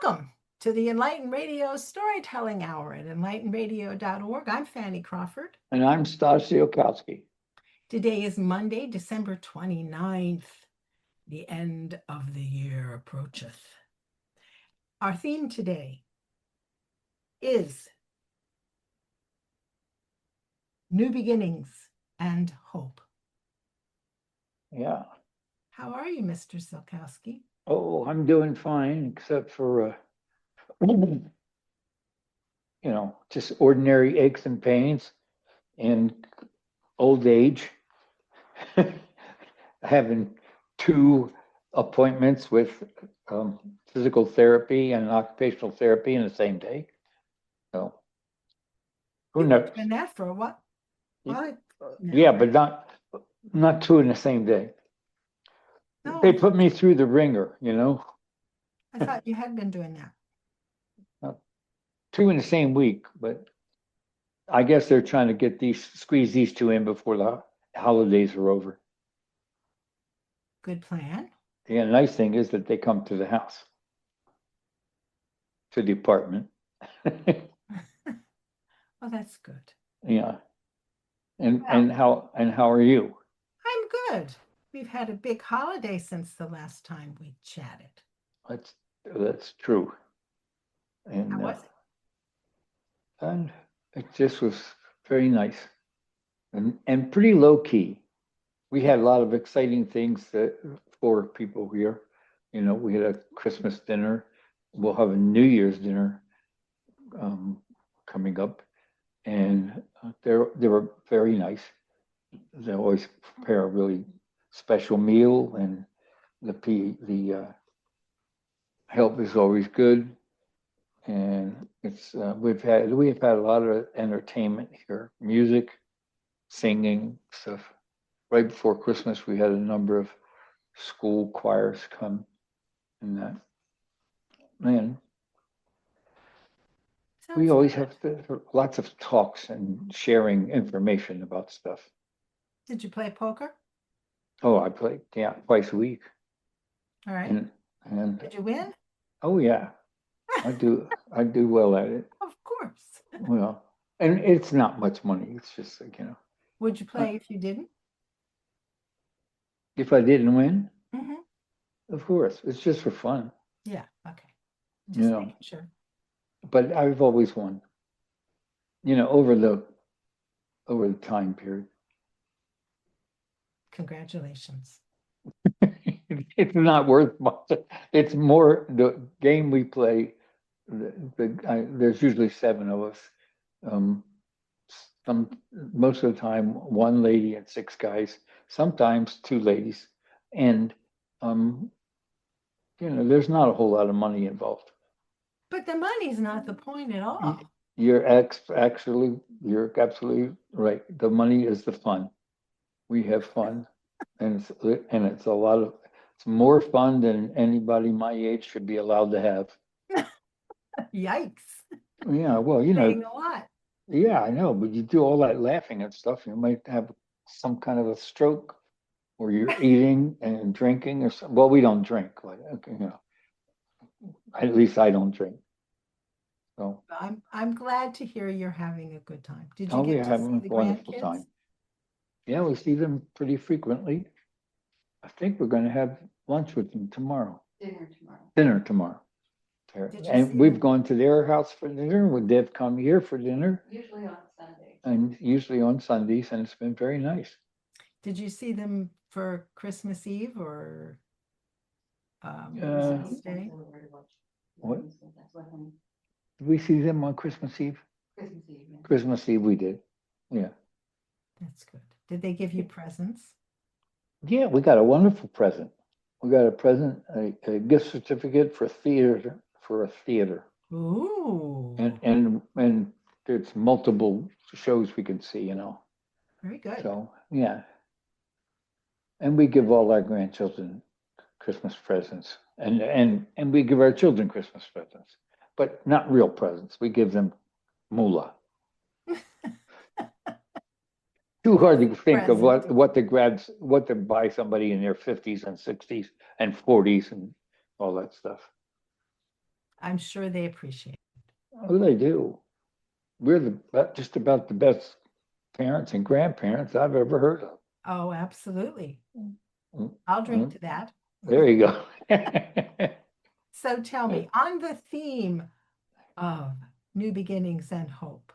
Welcome to the Enlighten Radio Storytelling Hour at enlightenradio.org. I'm Fanny Crawford. And I'm Stasio Kowski. Today is Monday, December 29th. The end of the year approacheth. Our theme today is new beginnings and hope. Yeah. How are you, Mr. Silkowski? Oh, I'm doing fine, except for, just ordinary aches and pains and old age. Having 2 appointments with physical therapy and occupational therapy in the same day. So, who You've knows? been doing that for what? What? Yeah, but not 2 in the same day. No, They put me through the ringer, I thought you had been doing that. 2 in the same week, but I guess they're trying to squeeze these 2 in before the holidays are over. Good plan. The nice thing is that they come to the house, to the apartment. Well, that's good. Yeah. And how are you? I'm good. We've had a big holiday since the last time we chatted. That's true. And How was it? And it just was very nice and pretty low key. We had a lot of exciting things for people here. We had a Christmas dinner. We'll have a New Year's dinner coming up, and they were very nice. They always prepare a really special meal, and the help is always good. And it's we've had a lot of entertainment here, music, singing stuff. Right before Christmas, we had a number of school choirs come, and that. Man, we always have lots of talks and sharing information about stuff. Did you play poker? Oh, I play twice a week. All right. And did you win? Oh yeah, I do well at it. Of course. Well, and it's not much money. It's just like, Would you play if you didn't? If I didn't win? Mm-hmm. Of course. It's just for fun. Yeah, okay. Just making sure. But I've always won. Over the time period. Congratulations. It's not worth much. It's more the game we play. There's usually 7 of us. Most of the time, 1 lady and 6 guys. Sometimes 2 ladies, and there's not a whole lot of money involved. But the money's not the point at all. You're absolutely right. The money is the fun. We have fun, and it's it's more fun than anybody my age should be allowed to have. Yikes. Yeah, well, saying a lot. Yeah, I know, but you do all that laughing and stuff, you might have some kind of a stroke, or you're eating and drinking or something. Well, we don't drink, but at least I don't drink. So I'm glad to hear you're having a good time. Did you we're get to having see a the wonderful grandkids? time. Yeah, we see them pretty frequently. I think we're going to have lunch with them tomorrow. Dinner tomorrow. And we've gone to their house for dinner. They've come here for dinner. Usually on Sundays. And usually on Sundays, and it's been very nice. Did you see them for Christmas Eve or Christmas Day? What? Did we see them on Christmas Eve? Christmas Eve. Yeah. Christmas Eve we did. Yeah. That's good. Did they give you presents? Yeah, we got a wonderful present. We got a present, a gift certificate for a theater. Ooh. And there's multiple shows we can see, Very good. So yeah. And we give all our grandchildren Christmas presents, and we give our children Christmas presents, but not real presents. We give them moolah. Too hard to think of what to buy somebody in their 50s and 60s and 40s and all that stuff. I'm sure they appreciate it. Oh, they do. We're just about the best parents and grandparents I've ever heard of. Oh, absolutely. Mm, I'll drink mm, to that. There you go. So tell me, on the theme of new beginnings and hope,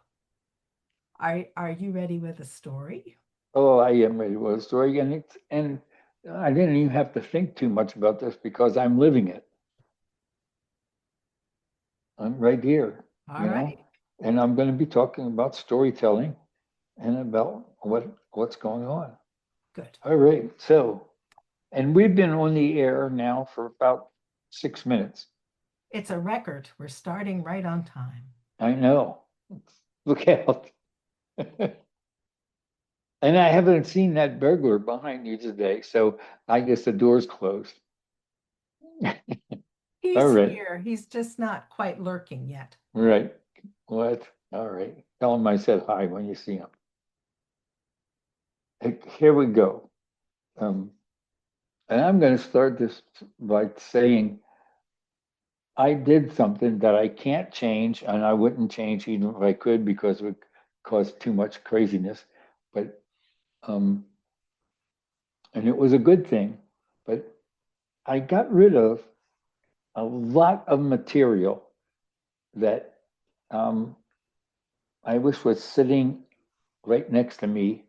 are you ready with a story? Oh, I am ready for a story, and I didn't even have to think too much about this because I'm living it. I'm right here, All right, and I'm going to be talking about storytelling and about what's going on. good. All right, and we've been on the air now for about 6 minutes. It's a record. We're starting right on time. I know. Look out. And I haven't seen that burglar behind you today, so I guess the door's closed. All He's right, here. He's just not quite lurking yet. right. What? All right. Tell him I said hi when you see him. Here we go. Um, and I'm going to start this by saying I did something that I can't change, and I wouldn't change even if I could because it would cause too much craziness. But and it was a good thing. But I got rid of a lot of material that I wish was sitting right next to me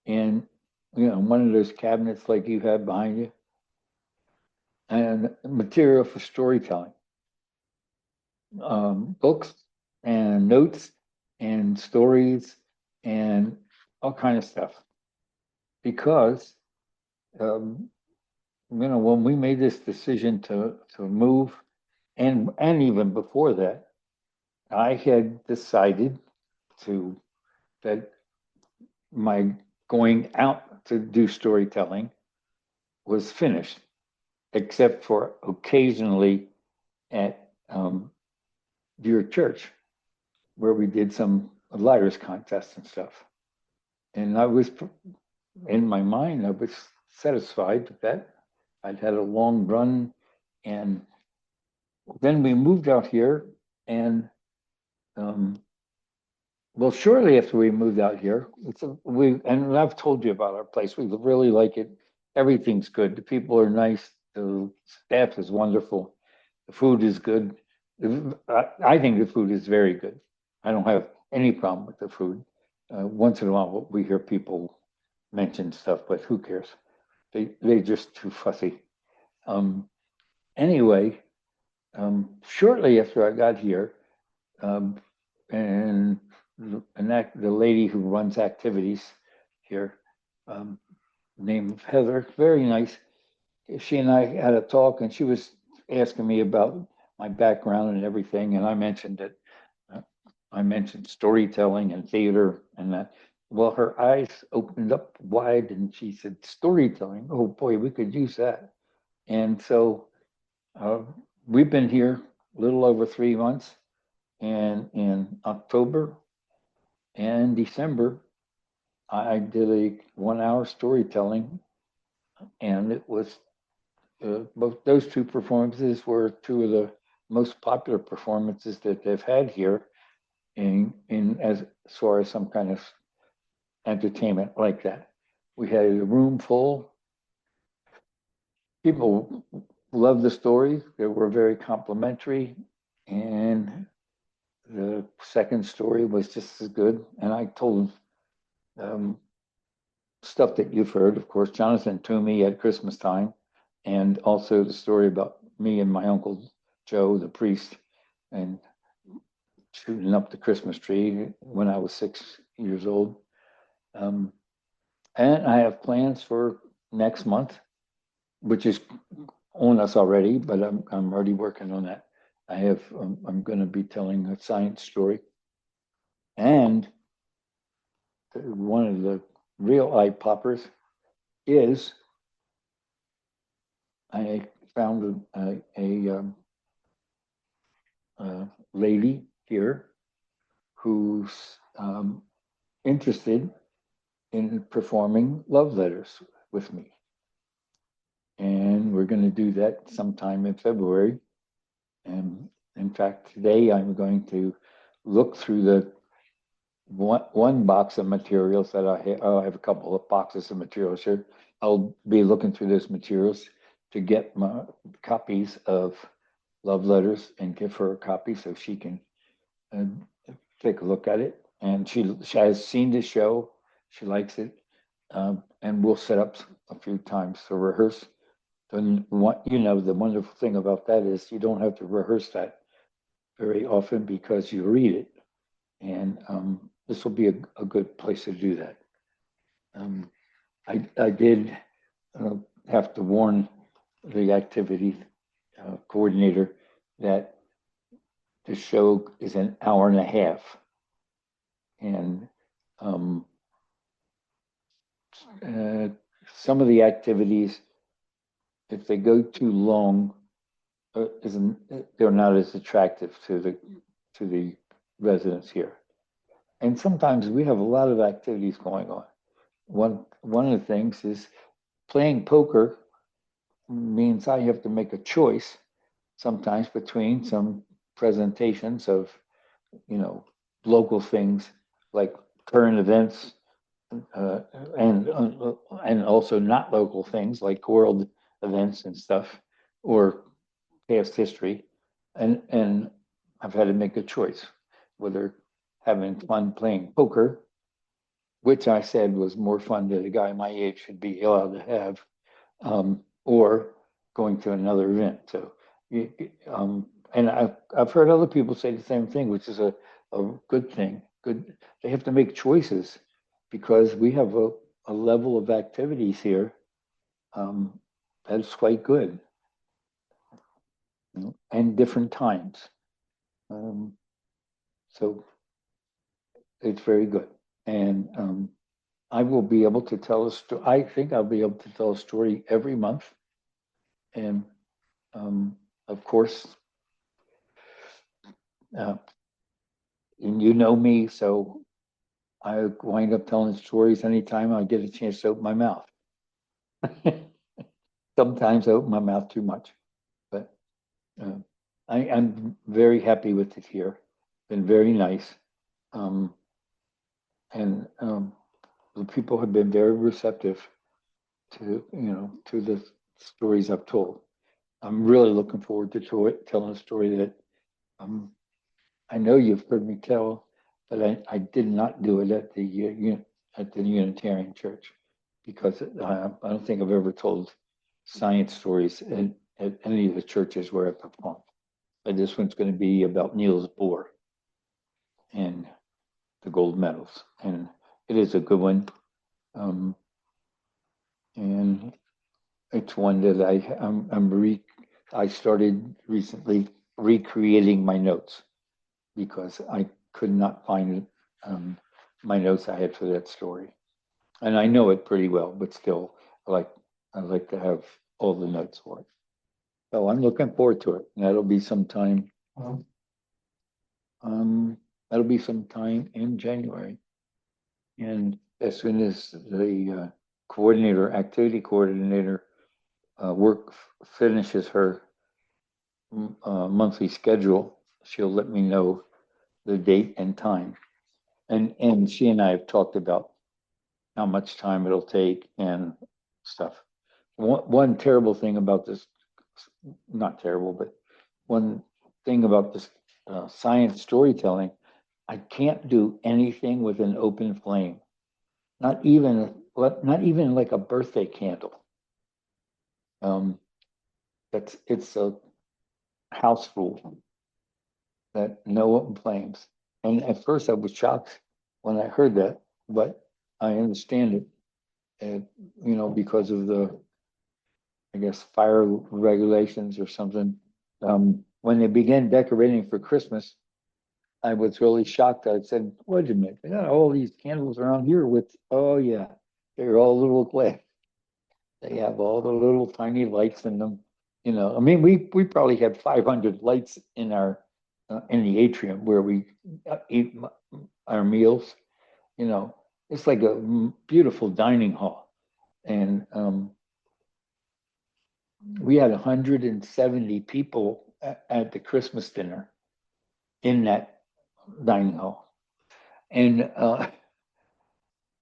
in one of those cabinets like you have behind you, and material for storytelling, books and notes and stories and all kind of stuff. Because when we made this decision to move, and even before that, I had decided to that my going out to do storytelling was finished, except for occasionally at your church, where we did some lighters contests and stuff. And I was, in my mind, I was satisfied with that. I'd had a long run, and then we moved out here, and um, well, shortly after we moved out here, and I've told you about our place. We really like it. Everything's good. The people are nice. The staff is wonderful. The food is good. I think the food is very good. I don't have any problem with the food. Once in a while, we hear people mention stuff, but who cares? They're just too fussy. Um, anyway, shortly after I got here, um, and the lady who runs activities here, um, named Heather, very nice. She and I had a talk, and she was asking me about my background and everything, and I mentioned it. I mentioned storytelling and theater, and that. Well, her eyes opened up wide, and she said, "Storytelling? Oh boy, we could use that." And so uh, we've been here a little over 3 months, and in October and December, I did a 1 hour storytelling, and it was both those two performances were two of the most popular performances that they've had here in as far as some kind of entertainment like that. We had a room full. People loved the story. They were very complimentary, and the second story was just as good. And I told stuff that you've heard, of course, Jonathan Toomey at Christmas time, and also the story about me and my uncle Joe, the priest, and shooting up the Christmas tree when I was 6 years old. Um, and I have plans for next month, which is on us already, but I'm already working on that. I'm going to be telling a science story, and one of the real eye poppers is I found a lady here who's interested in performing love letters with me. And we're going to do that sometime in February. And In fact, today I'm going to look through the one box of materials that I have. I have a couple of boxes of materials here. I'll be looking through those materials to get my copies of love letters and give her a copy so she can take a look at it. And she has seen the show. She likes it. And we'll set up a few times to rehearse. And the wonderful thing about that is you don't have to rehearse that very often because you read it. And this will be a good place to do that. I did have to warn the activity coordinator that the show is an hour and a half. And some of the activities, if they go too long, they're not as attractive to the residents here. And sometimes we have a lot of activities going on. One of the things is playing poker means I have to make a choice sometimes between some presentations of, local things like current events, and also not local things like world events and stuff, or past history, and I've had to make a choice whether having fun playing poker, which I said was more fun that a guy my age should be allowed to have, or going to another event. So, and I've heard other people say the same thing, which is a good thing. Good, they have to make choices because we have a level of activities here that's quite good, and different times. So it's very good. And I will be able to tell a story. I think I'll be able to tell a story every month. And of course, and you know me, so I wind up telling stories anytime I get a chance to open my mouth. Sometimes I open my mouth too much, but I'm very happy with it here. Been very nice. And the people have been very receptive to the stories I've told. I'm really looking forward to telling a story that I know you've heard me tell, but I did not do it at the Unitarian Church because I don't think I've ever told science stories at any of the churches where I performed. But this one's going to be about Niels Bohr and the gold medals, and it is a good one. And it's one that I started recently recreating my notes because I could not find my notes I had for that story, and I know it pretty well, but still, I like to have all the notes for it. So I'm looking forward to it. And that'll be sometime. That'll be sometime in January, and as soon as the activity coordinator, finishes her monthly schedule, she'll let me know the date and time. And she and I have talked about how much time it'll take and stuff. One terrible thing about this, not terrible, but one thing about this science storytelling, I can't do anything with an open flame. Not even like a birthday candle. It's a house rule that no open flames. And at first I was shocked when I heard that, but I understand it. And, because of the, I guess, fire regulations or something. When they began decorating for Christmas, I was really shocked. I said, wait a minute, they got all these candles around here with, oh yeah, they're all little glass. They have all the little tiny lights in them. I mean, we probably had 500 lights in in the atrium where we eat our meals. It's like a beautiful dining hall, and we had 170 people at the Christmas dinner. in that dining hall. And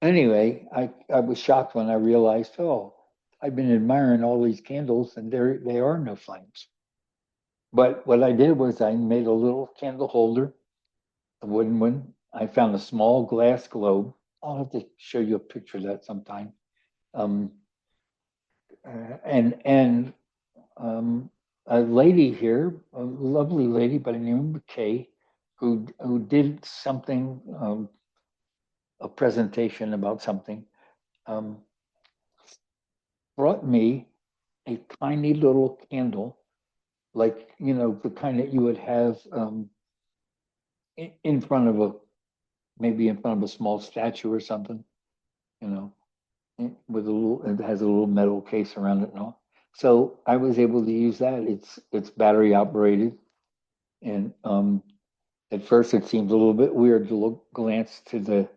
anyway, I was shocked when I realized, oh, I've been admiring all these candles and they are no flames. But what I did was I made a little candle holder, a wooden one. I found a small glass globe. I'll have to show you a picture of that sometime. Um, and a lady here, a lovely lady by the name of Kay, who did something, a presentation about something, um, brought me a tiny little candle, like the kind that you would have in front of maybe in front of a small statue or something, you know, with a little, it has a little metal case around it and all. So I was able to use that. It's battery operated, and at first it seemed a little bit weird to glance to the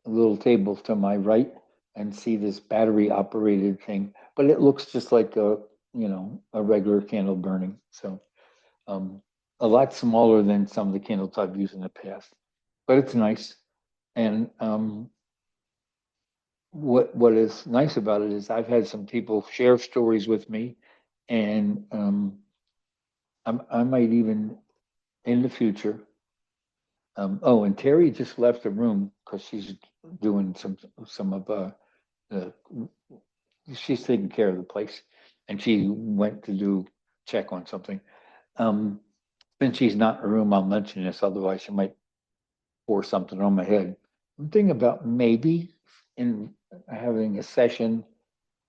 little table to my right and see this battery operated thing, but it looks just like a regular candle burning. So um, a lot smaller than some of the candles I've used in the past, but it's nice. And what is nice about it is I've had some people share stories with me, and I might even in the future. Oh, and Terry just left the room because she's doing some of the she's taking care of the place, and she went to do check on something. Um, since she's not in the room, I'll mention this. Otherwise, she might pour something on my head. I'm thinking about maybe in having a session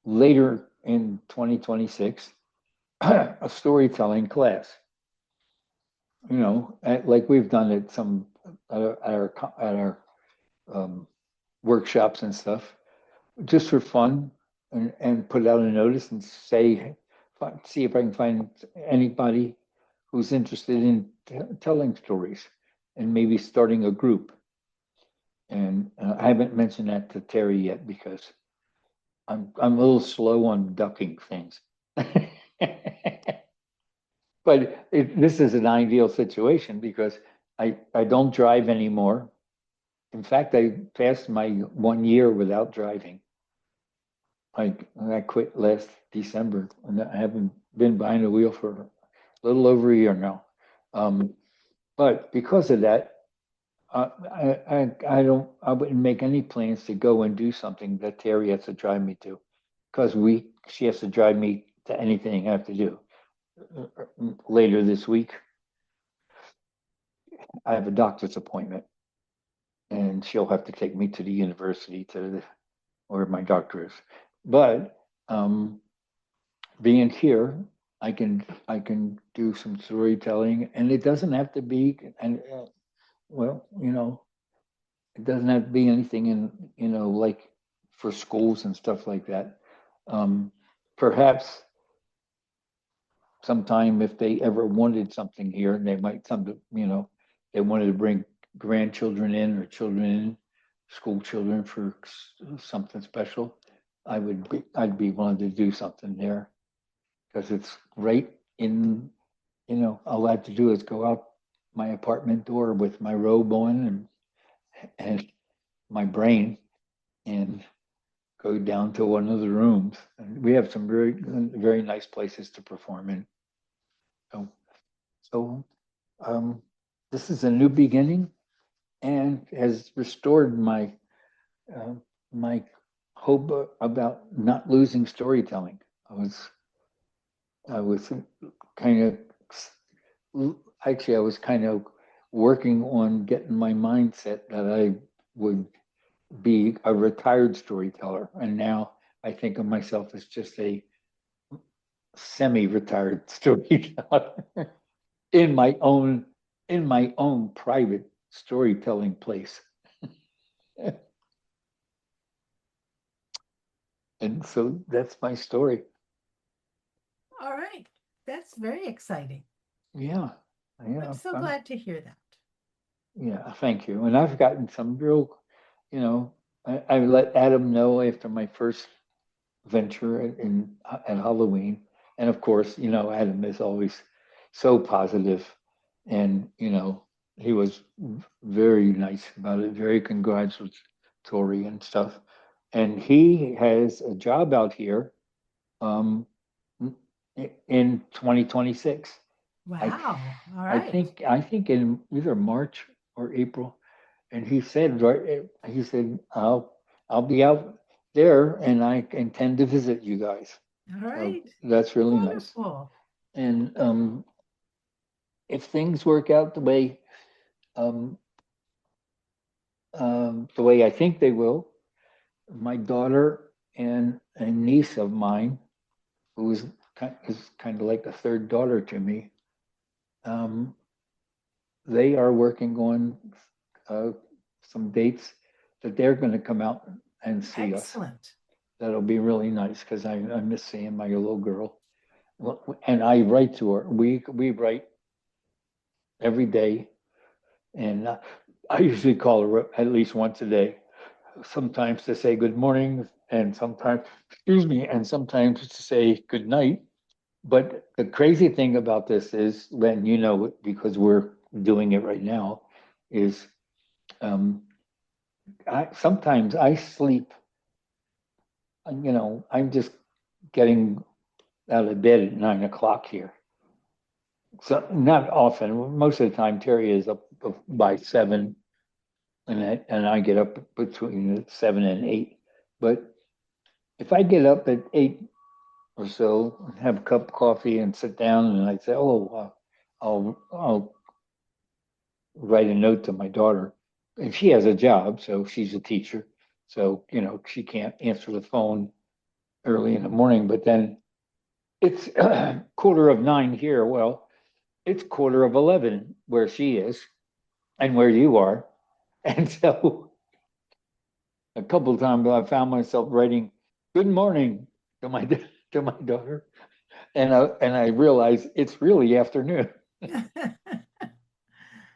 later in 2026, a storytelling class. Like we've done at some at our um, workshops and stuff, just for fun, and put out a notice and see if I can find anybody who's interested in telling stories and maybe starting a group. And I haven't mentioned that to Terry yet because I'm a little slow on ducking things. But this is an ideal situation because I don't drive anymore. In fact, I passed my 1 year without driving. I quit last December, and I haven't been behind the wheel for a little over a year now. Um, but because of that, I wouldn't make any plans to go and do something that Terry has to drive me to, because she has to drive me to anything I have to do. Later this week, I have a doctor's appointment, and she'll have to take me to the university where my doctor is. But being here, I can do some storytelling, and it doesn't have to be well, it doesn't have to be anything like for schools and stuff like that. Um, Perhaps sometime if they ever wanted something here, they might come to they wanted to bring grandchildren in or children in, school children for something special. I'd be willing to do something there because it's right in, all I have to do is go out my apartment door with my robe on and my brain and go down to one of the rooms. And we have some very, very nice places to perform in. So, this is a new beginning and has restored uh, my hope about not losing storytelling. I was kind of actually I was kind of working on getting my mindset that I would be a retired storyteller, and now I think of myself as just a semi-retired storyteller in my own private storytelling place. And so that's my story. All right. That's very exciting. Yeah, yeah, I'm so glad to hear that. yeah. Thank you. And I've gotten some real, you know, I let Adam know after my first venture at Halloween, and of course, Adam is always so positive, and he was very nice about it, very congratulatory and stuff. And he has a job out here um, in 2026. Wow. All I right. think in either March or April. And he said, right, he said, I'll be out there and I intend to visit you guys. All So right. that's really nice. Wonderful. And if things work out um, the way I think they will, my daughter and a niece of mine, who is kind of like a third daughter to me, um, they are working on uh, some dates that they're going to come out and see us. Excellent. That'll be really nice because I miss seeing my little girl. Well, and I write to her. We write every day, and I usually call her at least once a day. Sometimes to say good morning, and sometimes, excuse me, and sometimes to say good night. But the crazy thing about this is, when you know, because we're doing it right now, is um, sometimes I sleep. I'm just getting out of bed at 9 o'clock here. So not often. Most of the time, Terry is up by 7, and I get up between 7 and 8. But if I get up at 8 or so, have a cup of coffee, and sit down, and I say, "Oh, I'll write a note to my daughter," and she has a job, so she's a teacher, so she can't answer the phone early in the morning. But then it's 9:15 here. Well, it's 11:15 where she is and where you are. And so a couple of times I found myself writing "Good morning" to my to my daughter, and I realized it's really afternoon.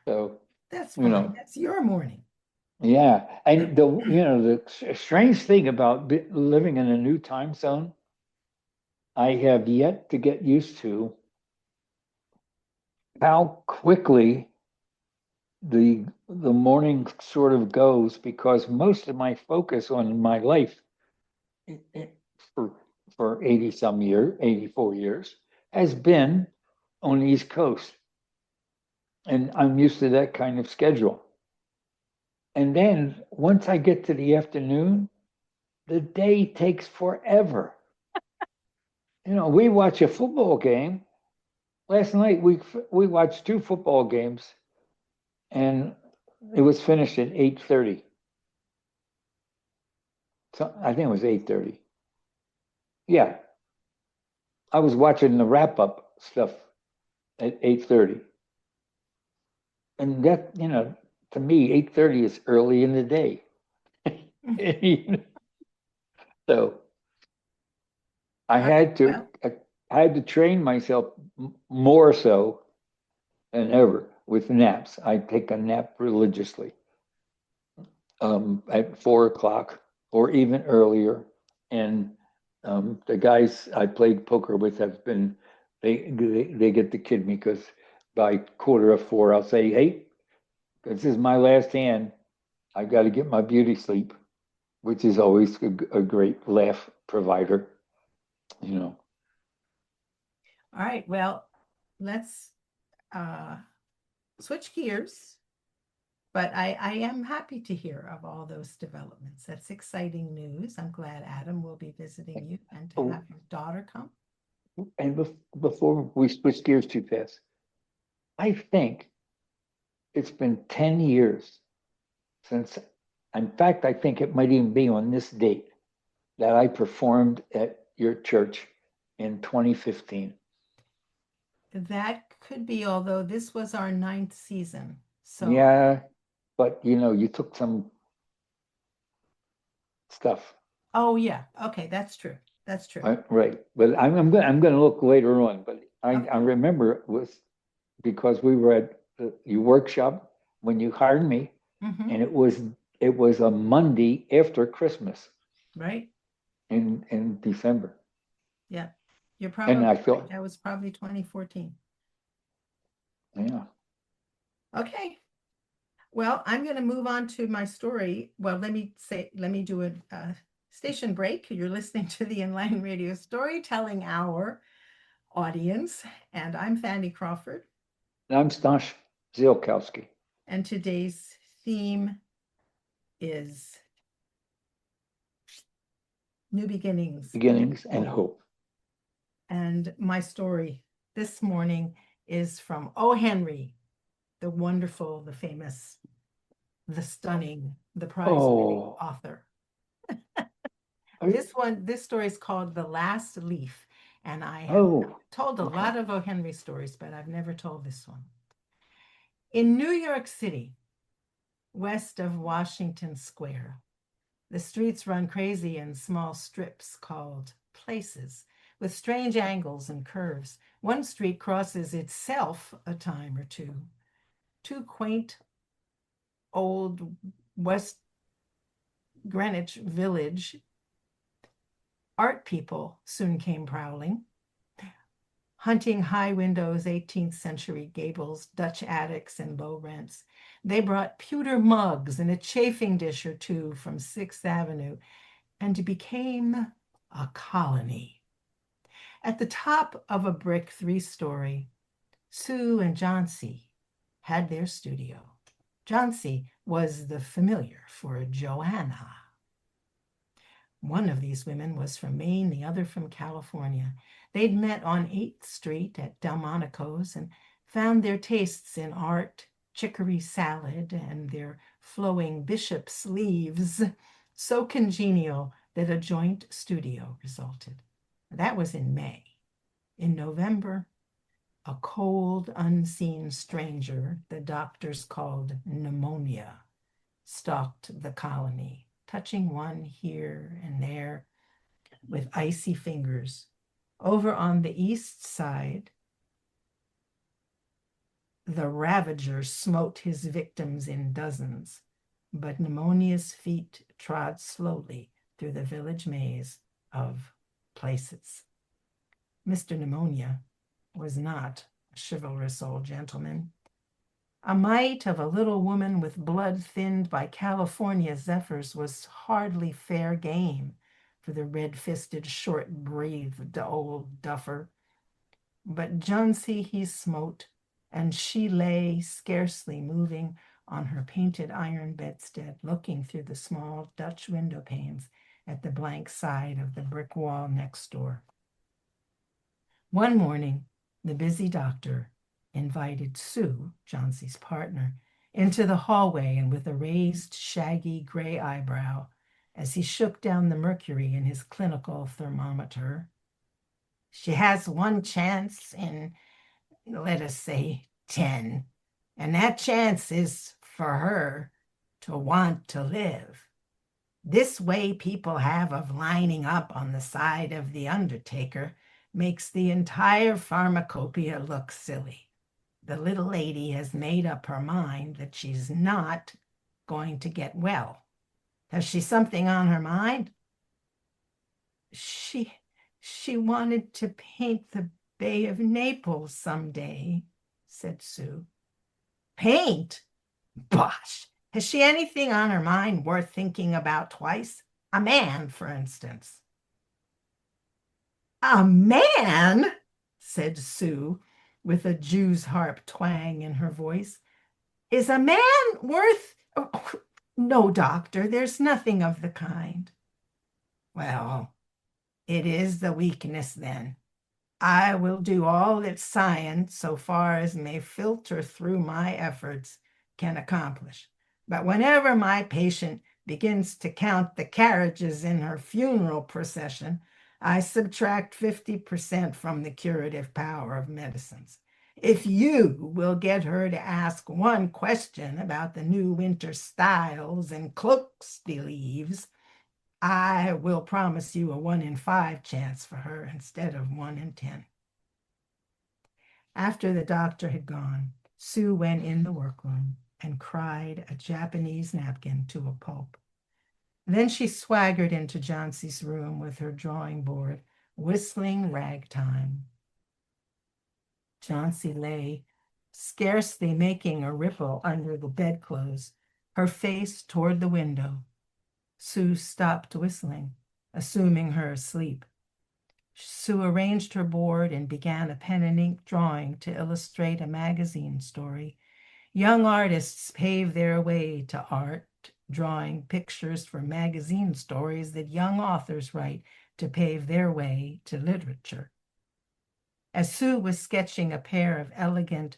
So That's you fine. know, That's your morning. yeah. And the strange thing about living in a new time zone, I have yet to get used to how quickly the morning sort of goes, because most of my focus on my life for 80 some years, 84 years, has been on the East Coast. And I'm used to that kind of schedule. And then once I get to the afternoon, the day takes forever. We watch a football game. Last night we watched 2 football games, and it was finished at 8:30. So I think it was 8:30. Yeah, I was watching the wrap up stuff at 8:30. And that, to me, 8:30 is early in the day. So I All right. had to Well, I had to train myself more so than ever with naps. I take a nap religiously, at 4 o'clock or even earlier. And the guys I played poker with have been, they get to kid me, because by 4:15 I'll say, "Hey, this is my last hand. I got to get my beauty sleep," which is always a great laugh provider, you know. all right. Well, let's uh, switch gears. But I am happy to hear of all those developments. That's exciting news. I'm glad Adam will be visiting you and to Oh, have your daughter come. and before we switch gears too fast, I think it's been 10 years since, in fact, I think it might even be on this date, that I performed at your church in 2015. That could be, although this was our 9th season. So, Yeah, but you took some stuff. oh yeah, okay, that's true. That's true. Right. But I'm going to look later on, but I Okay. remember it was because we were at your workshop when you hired me, Mm-hmm. and it was a Monday after Christmas Right. in December. Yeah. You're And probably I right. thought, That was probably 2014. yeah. Okay. Well, I'm going to move on to my story. Well, let me do a station break. You're listening to the Enlighten Radio Storytelling Hour audience, and I'm Fanny Crawford. And I'm Stash Zielkowski. And today's theme is new beginnings. Beginnings and hope. And my story this morning is from O. Henry, the wonderful, the famous, the stunning, the prize-winning author. This story is called The Last Leaf, and I have told a lot of O. Henry stories, but I've never told this one. In New York City, west of Washington Square, the streets run crazy in small strips called places, with strange angles and curves. One street crosses itself a time or two. Two quaint old West Greenwich Village art people soon came prowling, hunting high windows, 18th century gables, Dutch attics, and low rents. They brought pewter mugs and a chafing dish or two from 6th Avenue and became a colony. At the top of a brick 3-story, Sue and Johnsy had their studio. Johnsy was the familiar for Joanna. One of these women was from Maine, the other from California. They'd met on 8th Street at Delmonico's and found their tastes in art, chicory salad, and their flowing bishop sleeves so congenial that a joint studio resulted. That was in May. In November, a cold, unseen stranger the doctors called pneumonia stalked the colony, touching one here and there with icy fingers. Over on the east side, the ravager smote his victims in dozens, but pneumonia's feet trod slowly through the village maze of places. Mr. Pneumonia was not a chivalrous old gentleman. A mite of a little woman with blood thinned by California zephyrs was hardly fair game for the red-fisted, short-breathed old duffer. But Johnsy he smote, and she lay scarcely moving on her painted iron bedstead, looking through the small Dutch window panes at the blank side of the brick wall next door. One morning, the busy doctor invited Sue, Johnsy's partner, into the hallway, and with a raised, shaggy gray eyebrow, as he shook down the mercury in his clinical thermometer, she has one chance in, let us say, 10, and that chance is for her to want to live. This way people have of lining up on the side of the undertaker makes the entire pharmacopoeia look silly. The little lady has made up her mind that she's not going to get well. Has she something on her mind? She wanted to paint the Bay of Naples someday, said Sue. Paint? Bosh! Has she anything on her mind worth thinking about twice? A man, for instance. A man? Said Sue, with a Jew's harp twang in her voice. Is a man worth... Oh, no, doctor, there's nothing of the kind. Well, it is the weakness, then. I will do all that science, so far as may filter through my efforts, can accomplish. But whenever my patient begins to count the carriages in her funeral procession, I subtract 50% from the curative power of medicines. If you will get her to ask one question about the new winter styles and cloaks believes, I will promise you a 1 in 5 chance for her instead of 1 in 10. After the doctor had gone, Sue went in the workroom and cried a Japanese napkin to a pulp. Then she swaggered into Johnsy's room with her drawing board, whistling ragtime. Johnsy lay scarcely making a ripple under the bedclothes, her face toward the window. Sue stopped whistling, assuming her asleep. Sue arranged her board and began a pen and ink drawing to illustrate a magazine story. Young artists pave their way to art, drawing pictures for magazine stories that young authors write to pave their way to literature. As Sue was sketching a pair of elegant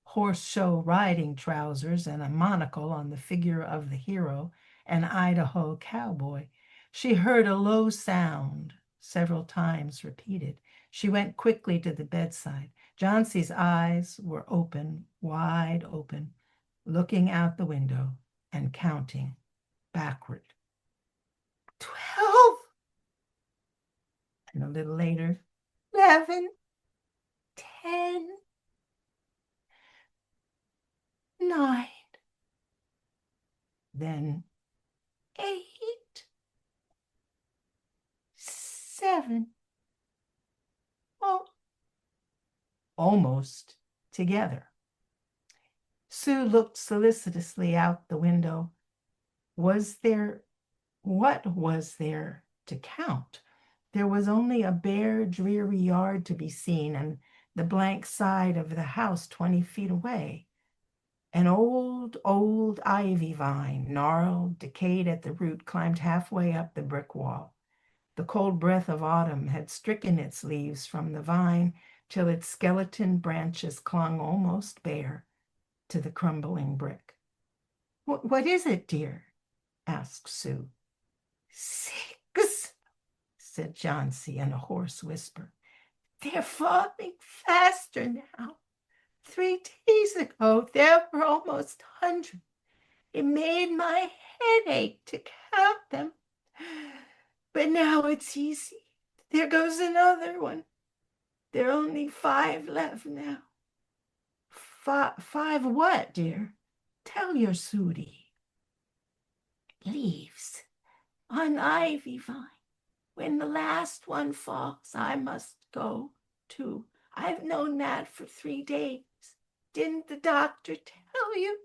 horse show riding trousers and a monocle on the figure of the hero, an Idaho cowboy, she heard a low sound several times repeated. She went quickly to the bedside. Johnson's eyes were open, wide open, looking out the window and counting backward. 12. And a little later, 11, 10, 9. Then 8, 7. Oh, almost together. Sue looked solicitously out the window. What was there to count? There was only a bare, dreary yard to be seen and the blank side of the house 20 feet away. An old ivy vine, gnarled, decayed at the root, climbed halfway up the brick wall. The cold breath of autumn had stricken its leaves from the vine till its skeleton branches clung almost bare to the crumbling brick. What is it, dear? Asked Sue. 6, said Johnsy in a hoarse whisper. They're falling faster now. 3 days ago, there were almost 100. It made my head ache to count them. But now it's easy. There goes another one. There are only 5 left now. 5 what, dear? Tell your Sooty. Leaves on ivy vine. When the last one falls, I must go too. I've known that for 3 days. Didn't the doctor tell you?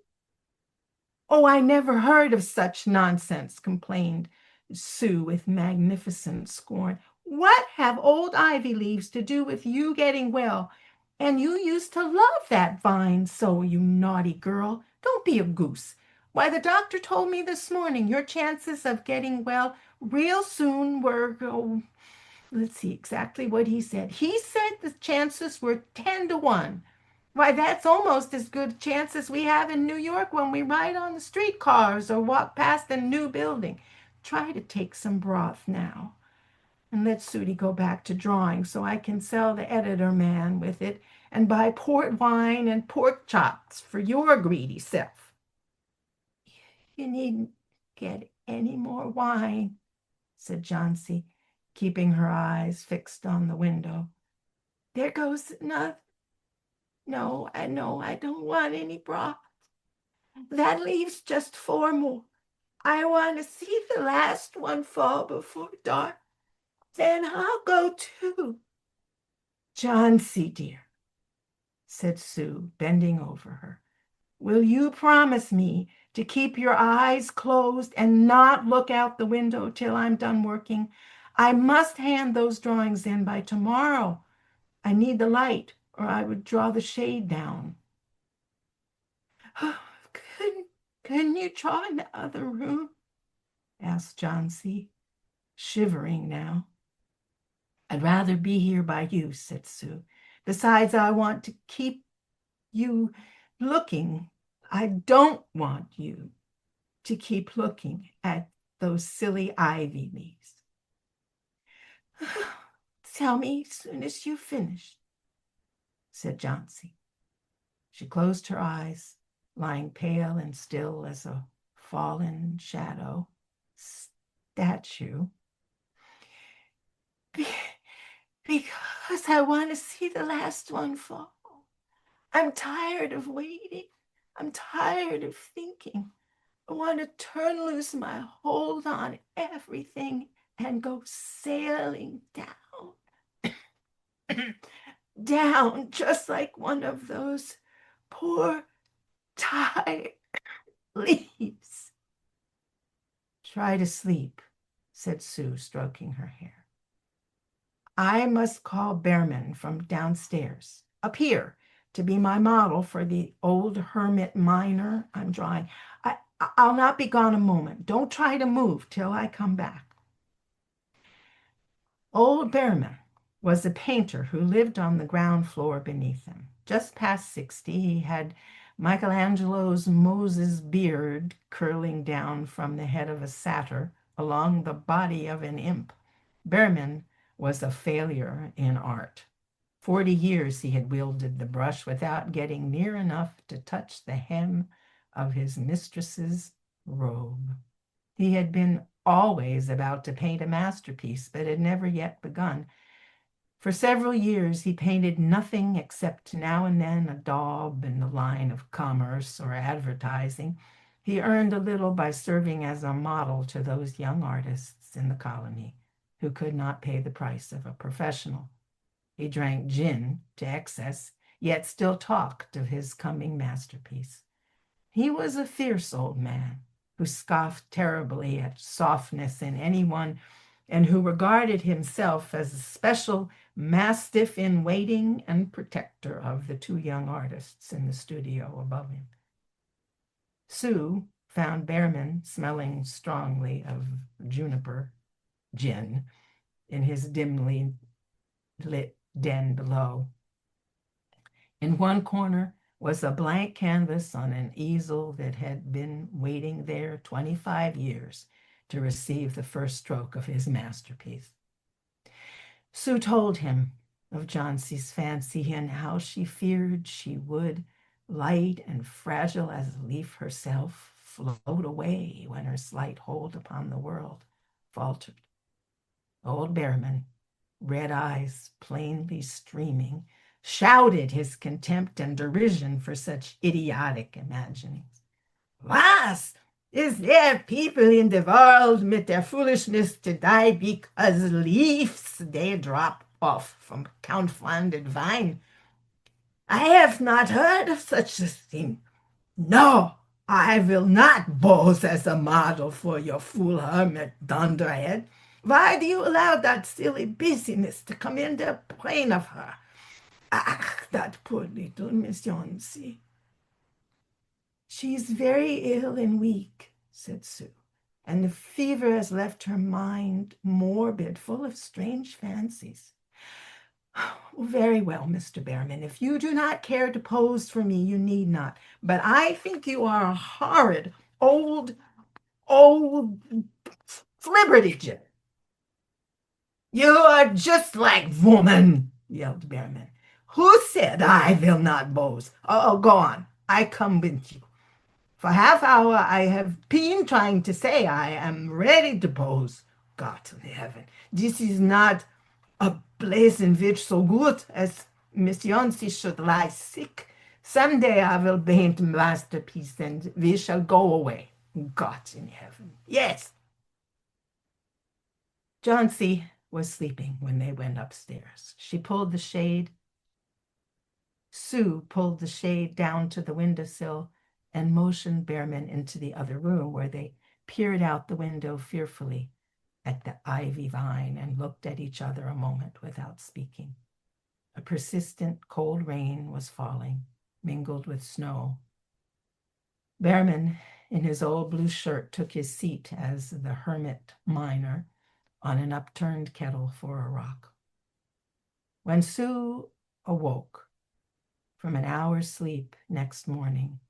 Oh, I never heard of such nonsense, complained Sue with magnificent scorn. What have old ivy leaves to do with you getting well? And you used to love that vine so, you naughty girl. Don't be a goose. Why, the doctor told me this morning your chances of getting well real soon were, let's see exactly what he said. He said the chances were 10 to 1. Why, that's almost as good a chance as we have in New York when we ride on the streetcars or walk past a new building. Try to take some broth now and let Sooty go back to drawing so I can sell the editor man with it and buy port wine and pork chops for your greedy self. You needn't get any more wine, said Johnsy, keeping her eyes fixed on the window. There goes another. No, I don't want any broth. That leaves just 4 more. I want to see the last one fall before dark. Then I'll go too. Johnsy, dear, said Sue, bending over her, will you promise me to keep your eyes closed and not look out the window till I'm done working? I must hand those drawings in by tomorrow. I need the light, or I would draw the shade down. Couldn't you draw in the other room? Asked Johnsy, shivering now. I'd rather be here by you, said Sue. Besides, I want to keep you looking. I don't want you to keep looking at those silly ivy leaves. Tell me as soon as you've finished, said Johnsy. She closed her eyes, lying pale and still as a fallen statue. Because I want to see the last one fall. I'm tired of waiting. I'm tired of thinking. I want to turn loose my hold on everything and go sailing down. Down, just like one of those poor tie leaves. Try to sleep, said Sue, stroking her hair. I must call Behrman from downstairs, up here, to be my model for the old hermit miner I'm drawing. I'll not be gone a moment. Don't try to move till I come back. Old Behrman was a painter who lived on the ground floor beneath him. Just past 60, he had Michelangelo's Moses beard curling down from the head of a satyr along the body of an imp. Behrman was a failure in art. 40 years he had wielded the brush without getting near enough to touch the hem of his mistress's robe. He had been always about to paint a masterpiece, but had never yet begun. For several years, he painted nothing except now and then a daub in the line of commerce or advertising. He earned a little by serving as a model to those young artists in the colony who could not pay the price of a professional. He drank gin to excess, yet still talked of his coming masterpiece. He was a fierce old man who scoffed terribly at softness in anyone and who regarded himself as a special mastiff in waiting and protector of the two young artists in the studio above him. Sue found Behrman smelling strongly of juniper gin in his dimly lit den below. In one corner was a blank canvas on an easel that had been waiting there 25 years to receive the first stroke of his masterpiece. Sue told him of Johnsey's fancy and how she feared she would, light and fragile as a leaf herself, float away when her slight hold upon the world faltered. Old Behrman, red eyes plainly streaming, shouted his contempt and derision for such idiotic imaginings. Was is there people in the world with their foolishness to die because leaves they drop off from confounded vine? I have not heard of such a thing. No, I will not pose as a model for your fool hermit dunderhead. Why do you allow that silly busyness to come in the plane of her? Ah, that poor little Miss Yonsey. She's very ill and weak, said Sue, and the fever has left her mind morbid, full of strange fancies. Very well, Mr. Behrman. If you do not care to pose for me, you need not. But I think you are a horrid, old flibbertigibbet. You are just like woman, yelled Behrman. Who said I will not pose? Oh, go on. I come with you. For half hour I have been trying to say I am ready to pose. God in heaven, this is not a place in which so good as Miss Yonsey should lie sick. Someday I will paint a masterpiece and we shall go away. God in heaven. Yes. Yonsey was sleeping when they went upstairs. She pulled the shade. Sue pulled the shade down to the windowsill and motioned Behrman into the other room where they peered out the window fearfully at the ivy vine and looked at each other a moment without speaking. A persistent cold rain was falling, mingled with snow. Behrman, in his old blue shirt, took his seat as the hermit miner on an upturned kettle for a rock. When Sue awoke from an hour's sleep next morning,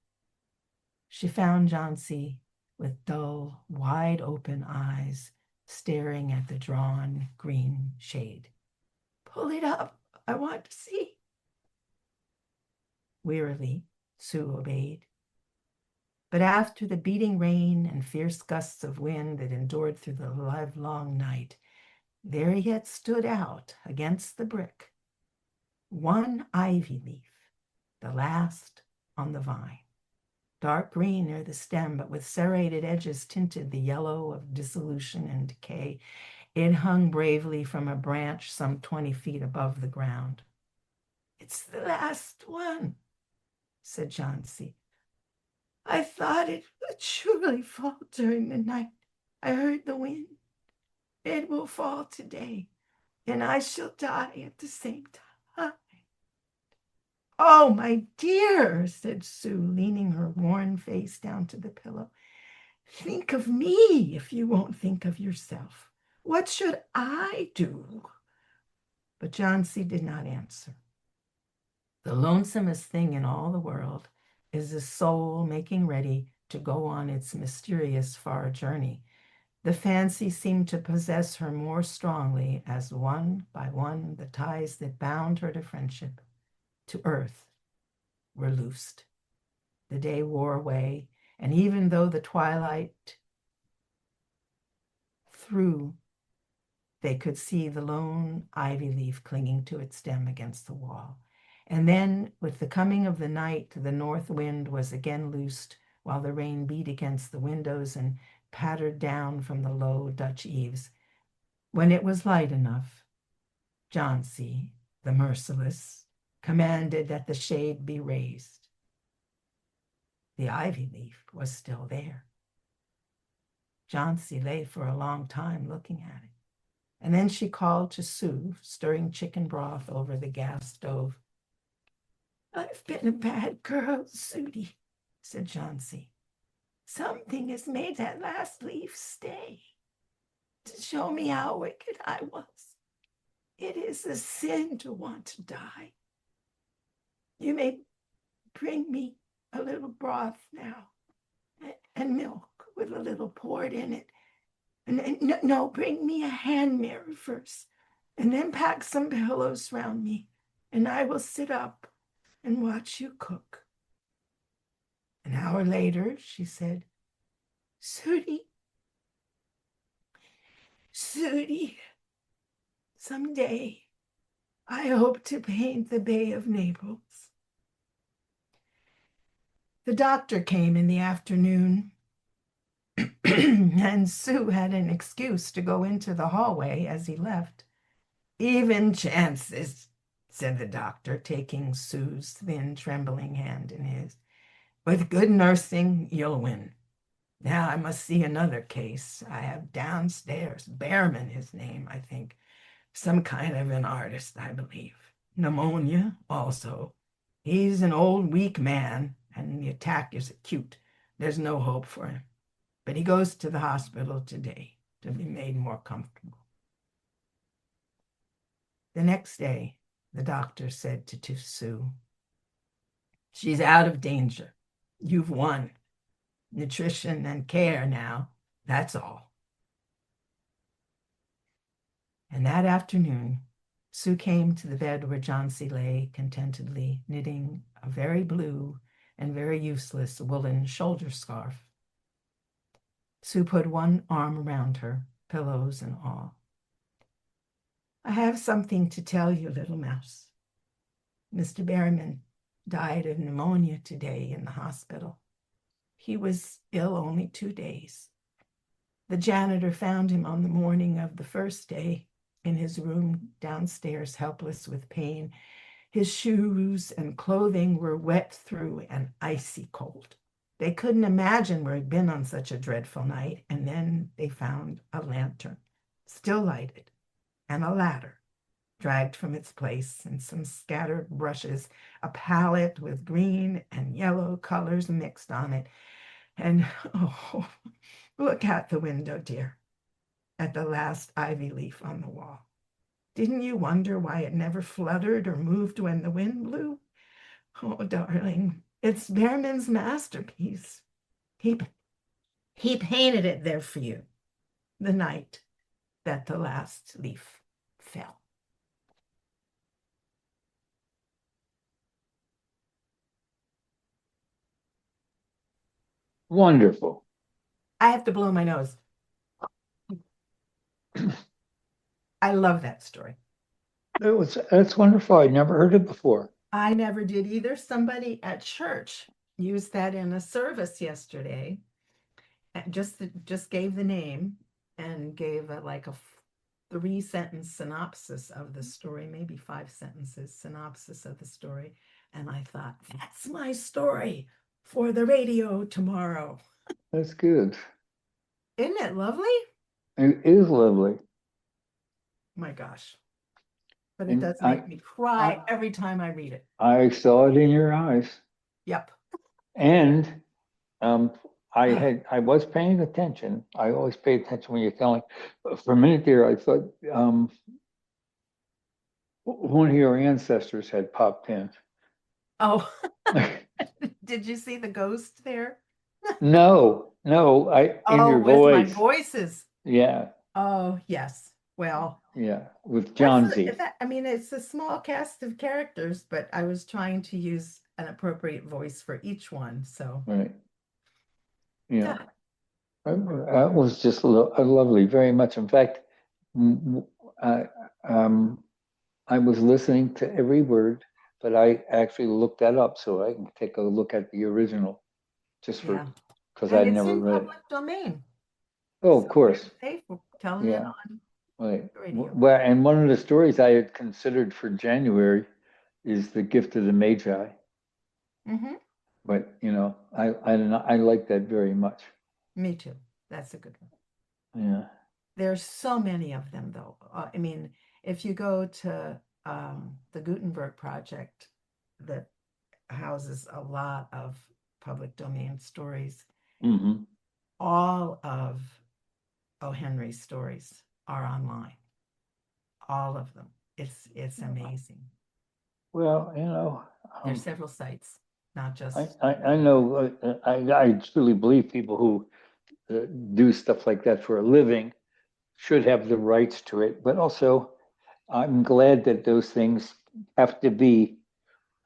she found Johnsey with dull, wide-open eyes staring at the drawn green shade. Pull it up. I want to see. Wearily, Sue obeyed. But after the beating rain and fierce gusts of wind that endured through the livelong night, there yet stood out against the brick one ivy leaf, the last on the vine. Dark green near the stem, but with serrated edges tinted the yellow of dissolution and decay. It hung bravely from a branch some 20 feet above the ground. It's the last one, said Johnsy. I thought it would surely fall during the night. I heard the wind. It will fall today, and I shall die at the same time. Oh, my dear, said Sue, leaning her worn face down to the pillow. Think of me if you won't think of yourself. What should I do? But Johnsy did not answer. The lonesomest thing in all the world is the soul making ready to go on its mysterious far journey. The fancy seemed to possess her more strongly as one by one the ties that bound her to friendship, to earth, were loosed. The day wore away, and even though the twilight through, they could see the lone ivy leaf clinging to its stem against the wall. And then, with the coming of the night, the north wind was again loosed, while the rain beat against the windows and pattered down from the low Dutch eaves. When it was light enough, Johnsy, the merciless, commanded that the shade be raised. The ivy leaf was still there. Johnsy lay for a long time looking at it. And then she called to Sue, stirring chicken broth over the gas stove. I've been a bad girl, Sudie, said Johnsy. Something has made that last leaf stay to show me how wicked I was. It is a sin to want to die. You may bring me a little broth now, and milk with a little poured in it. No, bring me a hand mirror first, and then pack some pillows round me, and I will sit up and watch you cook. An hour later, she said, Sudie, someday I hope to paint the Bay of Naples. The doctor came in the afternoon, and Sue had an excuse to go into the hallway as he left. Even chances, said the doctor, taking Sue's thin, trembling hand in his. With good nursing, you'll win. Now I must see another case I have downstairs. Behrman, his name, I think. Some kind of an artist, I believe. Pneumonia, also. He's an old, weak man, and the attack is acute. There's no hope for him. But he goes to the hospital today to be made more comfortable. The next day, the doctor said to Sue, she's out of danger. You've won. Nutrition and care now, that's all. And that afternoon, Sue came to the bed where Johnsy lay contentedly knitting a very blue and very useless woolen shoulder scarf. Sue put one arm around her, pillows and all. I have something to tell you, little mouse. Mr. Behrman died of pneumonia today in the hospital. He was ill only 2 days. The janitor found him on the morning of the first day in his room downstairs, helpless with pain. His shoes and clothing were wet through and icy cold. They couldn't imagine where he'd been on such a dreadful night, and then they found a lantern, still lighted, and a ladder dragged from its place, and some scattered brushes, a palette with green and yellow colors mixed on it. And, oh, look out the window, dear, at the last ivy leaf on the wall. Didn't you wonder why it never fluttered or moved when the wind blew? Oh, darling, it's Behrman's masterpiece. He painted it there for you the night that the last leaf fell. Wonderful. I have to blow my nose. I love that story. That's wonderful. I'd never heard it before. I never did either. Somebody at church used that in a service yesterday. Just gave the name and gave like a 3-sentence synopsis of the story, maybe 5 sentences synopsis of the story. And I thought, that's my story for the radio tomorrow. That's good. Isn't it lovely? It is lovely. My gosh. But it And does make me cry I, every time I read it. I saw it in your eyes. Yep. And um, I was paying attention. I always pay attention when you're telling. But for a minute there, I thought one of your ancestors had popped in. Oh, did you see the ghost there? No, no, in Oh, your with my voice. voices. Yeah, Oh, yes. Well, yeah, with that's John Z. that, I mean, it's a small cast of characters, but I was trying to use an appropriate voice for each one. So, Right. Yeah. yeah, That was just lovely, very much. In fact, m- I, um, I was listening to every word, but I actually looked that up so I can take a look at the original just yeah. because And I'd it's never in read it. public domain. Oh, So of you're course. safe for telling it Yeah. on Right. the radio. Well, and one of the stories I had considered for January is The Gift of the Magi. Hmm. But, I like that very much. Me too. That's a good one. Yeah. There's so many of them, though. I mean, if you go to the Gutenberg Project that houses a lot of public domain stories, Hmm. all of O. Henry's stories are online. All of them. It's amazing. Well, There's um, several sites, not I, just I, I know, I truly believe people who do stuff like that for a living should have the rights to it. But also, I'm glad that those things have to be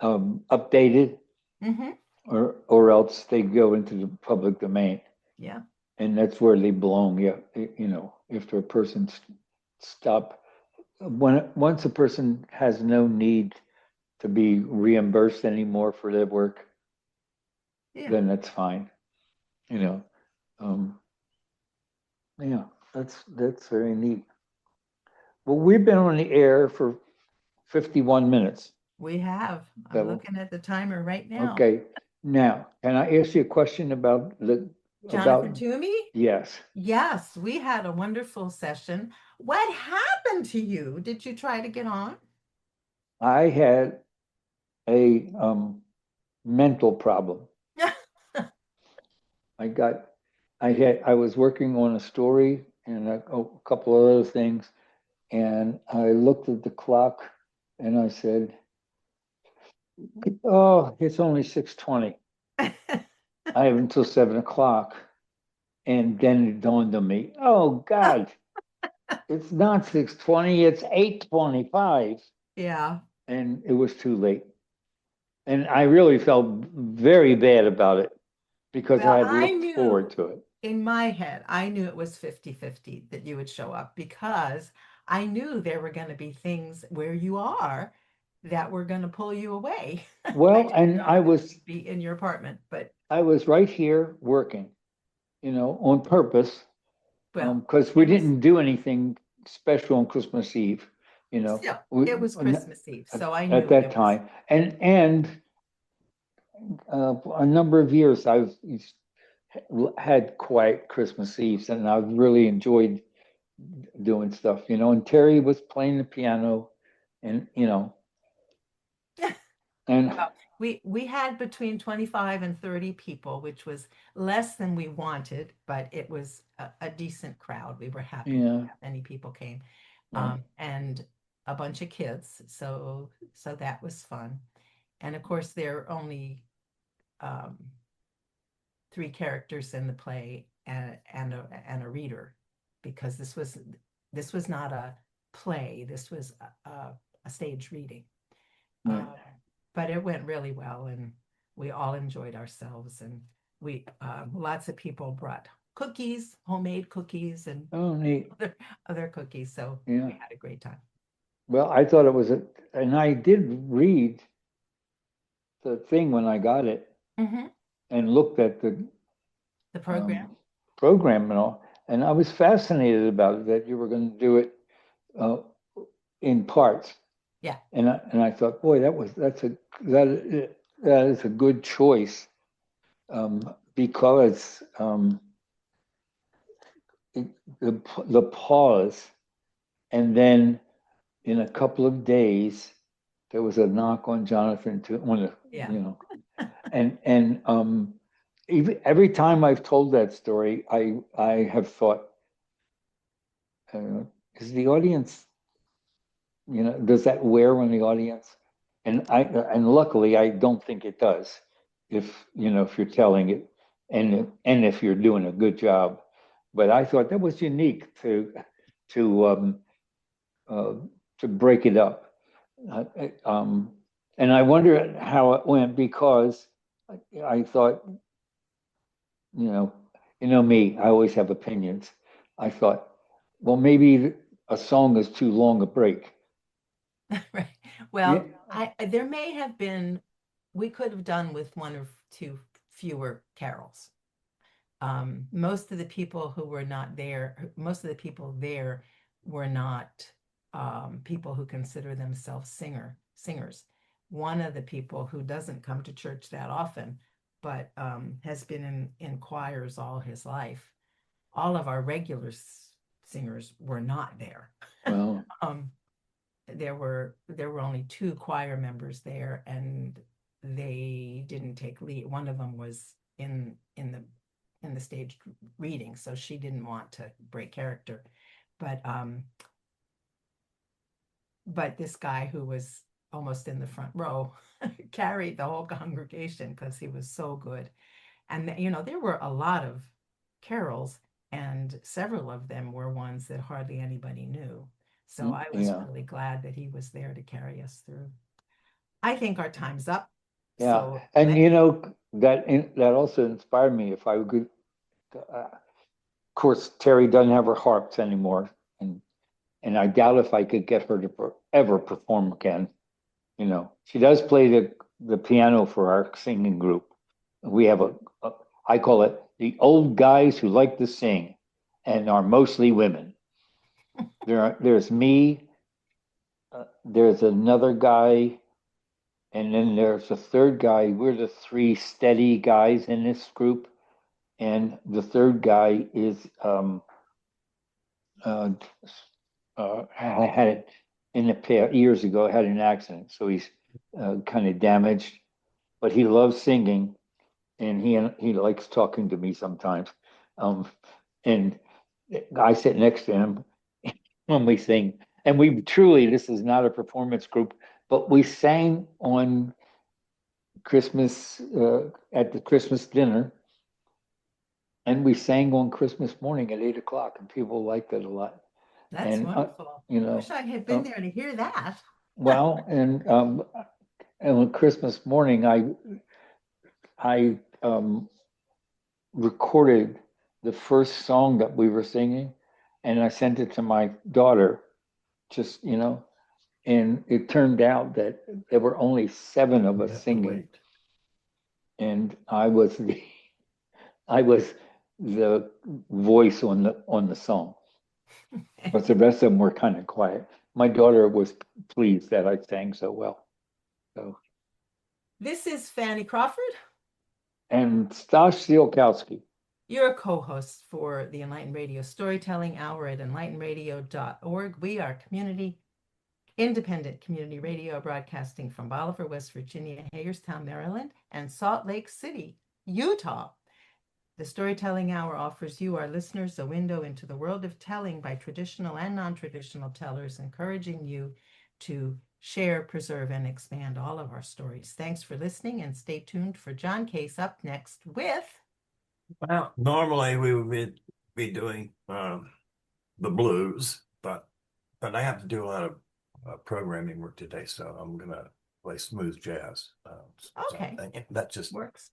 updated, hmm. or else they go into the public domain, Yeah. and that's where they belong. Yeah, if a person stop once a person has no need to be reimbursed anymore for their work, Yeah. then that's fine. You know, um, yeah, that's very neat. Well, we've been on the air for 51 minutes. We have. I'm So, looking at the timer right now. okay. Now, can I ask you a question Jonathan about, Toomey? yes, Yes, we had a wonderful session. What happened to you? Did you try to get on? I had a mental problem. I got, I was working on a story and a couple of other things, and I looked at the clock and I said, "Oh, it's only 6:20. I have until 7 o'clock." And then it dawned on me, "Oh God, it's not 6:20, it's 8:25." Yeah. And it was too late. And I really felt very bad about it because I Well, had I looked forward knew to it. in my head, I knew it was 50-50 that you would show up because I knew there were going to be things where you are that were going to pull you away. I Well, didn't and know that you'd be in your apartment, but I was right here working, on purpose, well, because we it was didn't do anything special on Christmas Eve, still, we it was Christmas Eve. So I at knew that there was, time, and a number of years I've had quiet Christmas Eves, and I've really enjoyed doing stuff, and Terry was playing the piano, and and well, we had between 25 and 30 people, which was less than we wanted, but it was a decent crowd. We were happy yeah, that many people came. right, And a bunch of kids. So that was fun. And of course, there are only um, three characters in the play and a reader because this was not a play. This was a stage reading. right. Um, but it went really well, and we all enjoyed ourselves. And we lots of people brought cookies, homemade cookies, and Oh, neat. other cookies. So Yeah. we had a great time. Well, I thought it was and I did read the thing when I got it Hmm. and looked at the The program. um, program and all, and I was fascinated about it that you were going to do it uh, in parts. Yeah. And I thought, boy, that is a good choice, because the pause, and then in a couple of days there was a knock on Jonathan to on the Yeah. you know, and even every time I've told that story, I have thought, is the audience, does that wear on the audience? And luckily I don't think it does, if you're telling it, and if you're doing a good job. But I thought that was unique to uh, to break it up. Uh, and I wonder how it went, because I thought, you know, me, I always have opinions. I thought, well, maybe a song is too long a break. Right. Yeah, Well, there may have been, we could have done with one or two fewer carols. Most of the people who were not there, most of the people there were not people who consider themselves singers. One of the people who doesn't come to church that often, but has been in choirs all his life. All of our regular singers were not there. well, Um, there were only two choir members there, and they didn't take lead. One of them was in the staged reading, so she didn't want to break character. But this guy who was almost in the front row carried the whole congregation because he was so good. And there were a lot of carols, and several of them were ones that hardly anybody knew. So I was yeah, really glad that he was there to carry us through. I think our time's up. yeah. So And let me, that also inspired me. If I could, of course, Terry doesn't have her harps anymore, and I doubt if I could get her to ever perform again. She does play the piano for our singing group. We have I call it the old guys who like to sing and are mostly women. There's me, there's another guy, and then there's a third guy. We're the three steady guys in this group, and the third guy is uh, had in the past years ago had an accident, so he's kind of damaged, but he loves singing, and he likes talking to me sometimes. And I sit next to him when we sing, and we truly, this is not a performance group, but we sang on Christmas, at the Christmas dinner, and we sang on Christmas morning at 8 o'clock, and people liked it a lot. that's And wonderful. you I wish know, I had been uh, there to hear that. well, and on Christmas morning, I recorded the first song that we were singing, and I sent it to my daughter, just, and it turned out that there were only 7 of us singing, and I was the voice on the song, but the rest of them were kind of quiet. My daughter was pleased that I sang so well. So, This is Fanny Crawford, and Stash Zielkowski. your co-host for the Enlighten Radio Storytelling Hour at enlightenradio.org. We are independent community radio broadcasting from Bolivar, West Virginia, Hagerstown, Maryland, and Salt Lake City, Utah. The Storytelling Hour offers you, our listeners, a window into the world of telling by traditional and non-traditional tellers, encouraging you to share, preserve, and expand all of our stories. Thanks for listening, and stay tuned for John Case up next with... Well, normally we would be doing the blues, but I have to do a lot of programming work today, so I'm gonna play smooth jazz. Okay. So that just Works.